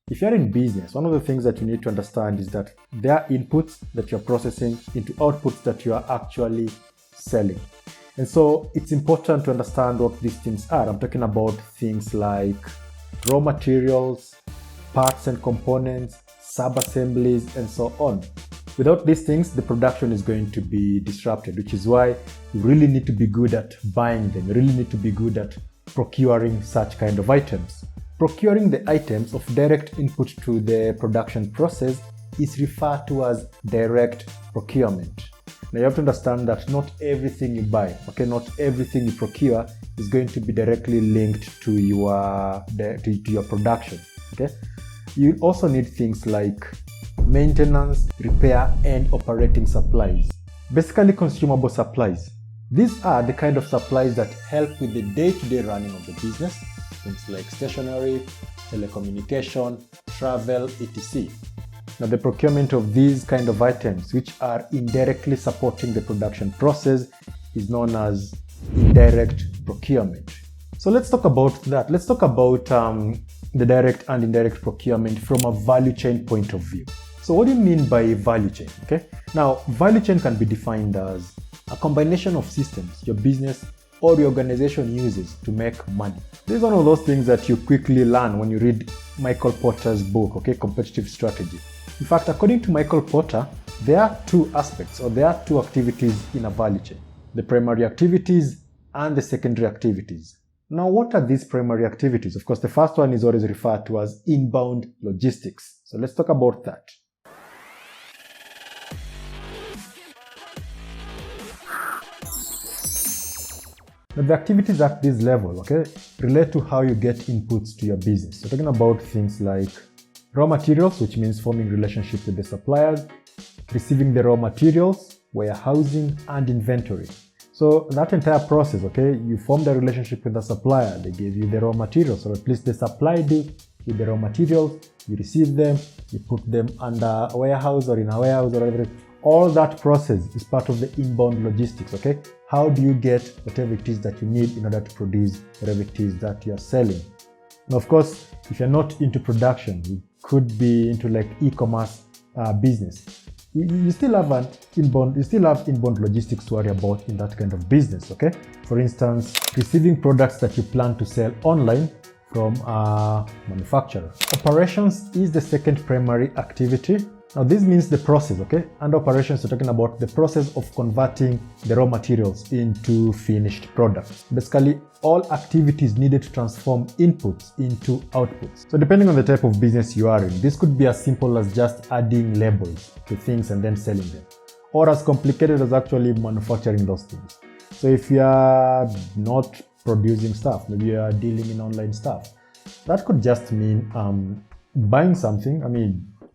If you're in business, one of the things that you need to understand is that there are inputs that you're processing into outputs that you are actually selling. And so it's important to understand what these things are. I'm talking about things like raw materials, parts and components, sub-assemblies, and so on. Without these things, the production is going to be disrupted, which is why you really need to be good at buying them. You really need to be good at procuring such kind of items. Procuring the items of direct input to the production process is referred to as direct procurement. Now you have to understand that not everything you buy, not everything you procure is going to be directly linked to your production. You also need things like maintenance, repair, and operating supplies. Basically consumable supplies. These are the kind of supplies that help with the day-to-day running of the business, things like stationery, telecommunication, travel, etc. Now the procurement of these kind of items, which are indirectly supporting the production process, is known as indirect procurement. So let's talk about that. Let's talk about the direct and indirect procurement from a value chain point of view. So what do you mean by value chain? Now value chain can be defined as a combination of systems your business or your organization uses to make money. This is one of those things that you quickly learn when you read Michael Porter's book, Competitive Strategy. In fact, according to Michael Porter, there are two aspects, or there are two activities in a value chain: the primary activities and the secondary activities. Now, what are these primary activities? Of course, the first one is always referred to as inbound logistics. So let's talk about that. Now, the activities at this level, relate to how you get inputs to your business. So talking about things like raw materials, which means forming relationship with the suppliers, receiving the raw materials, warehousing, and inventory. So that entire process, you form the relationship with the supplier, they give you the raw materials, or at least they supplied you with the raw materials, you receive them, you put them under a warehouse or in a warehouse or whatever. All that process is part of the inbound logistics, How do you get whatever it is that you need in order to produce whatever it is that you are selling? Now, of course, if you're not into production, you could be into like e-commerce business. You still have inbound logistics to worry about in that kind of business, For instance, receiving products that you plan to sell online from a manufacturer. Operations is the second primary activity. Now this means the process, And operations, we're talking about the process of converting the raw materials into finished products. Basically, all activities needed to transform inputs into outputs. So depending on the type of business you are in, this could be as simple as just adding labels to things and then selling them, or as complicated as actually manufacturing those things. So if you are not producing stuff, maybe you are dealing in online stuff, that could just mean buying something,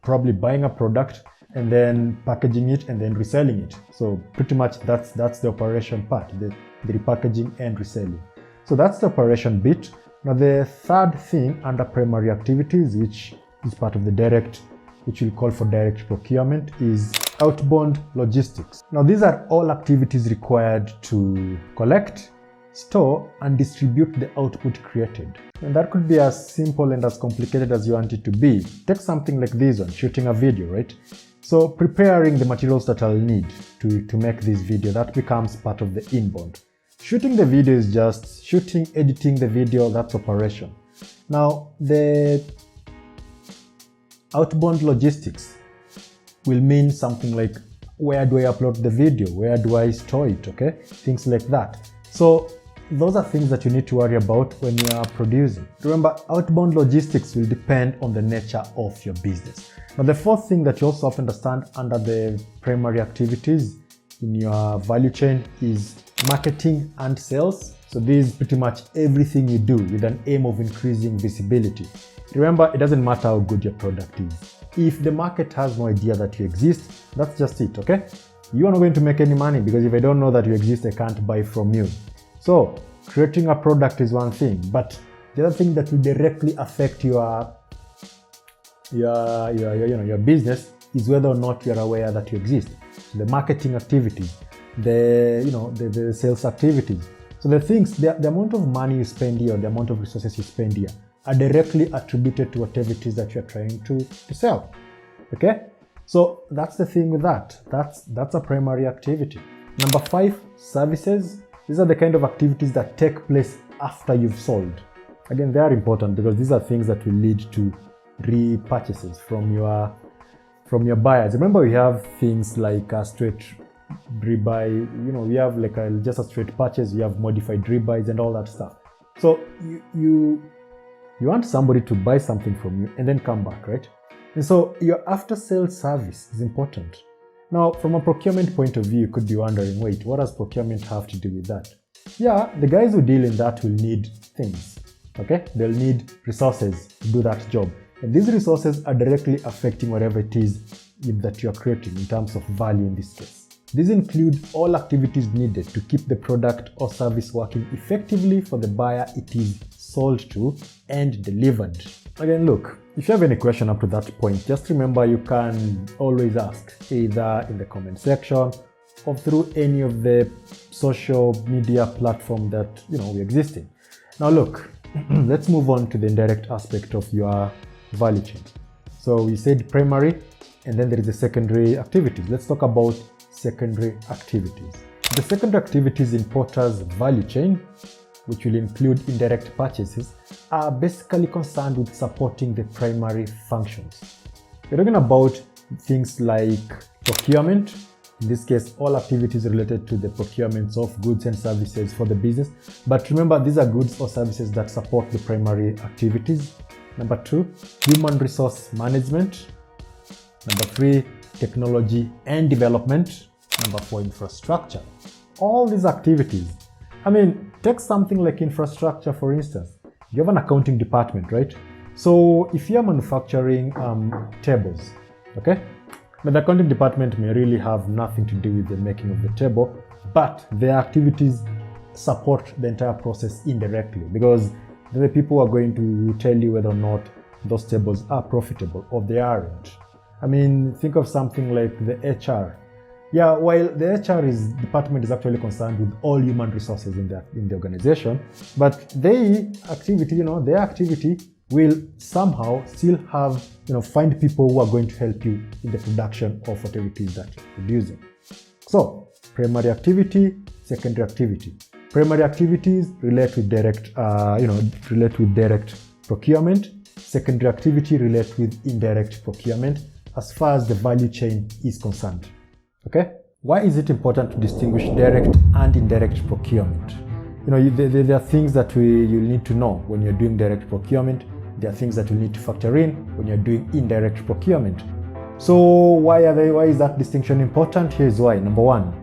probably buying a product and then packaging it and then reselling it. So pretty much that's the operation part, the repackaging and reselling. So that's the operation bit. Now the third thing under primary activities, which is part of the direct, which we'll call for direct procurement, is outbound logistics. Now these are all activities required to collect, store, and distribute the output created. And that could be as simple and as complicated as you want it to be. Take something like this one, shooting a video, right? So preparing the materials that I'll need to make this video, that becomes part of the inbound. Shooting the video is just shooting, editing the video, that's operation. Now the outbound logistics will mean something like, where do I upload the video? Where do I store it? Things like that. So those are things that you need to worry about when you are producing. Remember, outbound logistics will depend on the nature of your business. Now, the fourth thing that you also have to understand under the primary activities in your value chain is marketing and sales. So this is pretty much everything you do with an aim of increasing visibility. Remember, it doesn't matter how good your product is. If the market has no idea that you exist, that's just it, You are not going to make any money, because if I don't know that you exist, I can't buy from you. So creating a product is one thing, but the other thing that will directly affect your business is whether or not you are aware that you exist. So the marketing activities, the sales activities. So the amount of money you spend here, the amount of resources you spend here are directly attributed to whatever it is that you're trying to sell. Okay? So that's the thing with that. That's a primary activity. Number 5, services. These are the kind of activities that take place after you've sold. Again, they are important because these are things that will lead to repurchases from your buyers. Remember, we have things like a straight rebuy, we have like just a straight purchase, we have modified rebuys and all that stuff. So you want somebody to buy something from you and then come back, right? And so your after-sales service is important. Now, from a procurement point of view, you could be wondering, wait, what does procurement have to do with that? Yeah, the guys who deal in that will need things, okay? They'll need resources to do that job. And these resources are directly affecting whatever it is that you're creating in terms of value in this case. These include all activities needed to keep the product or service working effectively for the buyer it is sold to and delivered. Again, look, if you have any question up to that point, just remember you can always ask either in the comment section or through any of the social media platform that we exist in. Now look, let's move on to the indirect aspect of your value chain. So we said primary, and then there is the secondary activities. Let's talk about secondary activities. The secondary activities in Porter's value chain, which will include indirect purchases, are basically concerned with supporting the primary functions. We're talking about things like procurement. In this case, all activities related to the procurements of goods and services for the business. But remember, these are goods or services that support the primary activities. Number 2, human resource management. Number 3, technology and development. Number 4, infrastructure. All these activities. Take something like infrastructure, for instance. You have an accounting department, right? So if you're manufacturing tables, okay? But the accounting department may really have nothing to do with the making of the table, but their activities support the entire process indirectly because they're the people who are going to tell you whether or not those tables are profitable or they aren't. Think of something like the HR. Yeah, while the HR department is actually concerned with all human resources in the organization, but their activity will somehow still have, find people who are going to help you in the production of whatever it is that you're producing. So, primary activity, secondary activity. Primary activities relate with direct procurement. Secondary activity relate with indirect procurement as far as the value chain is concerned. Okay? Why is it important to distinguish direct and indirect procurement? There are things that you'll need to know when you're doing direct procurement. There are things that you need to factor in when you're doing indirect procurement. So why is that distinction important? Here's why. Number 1,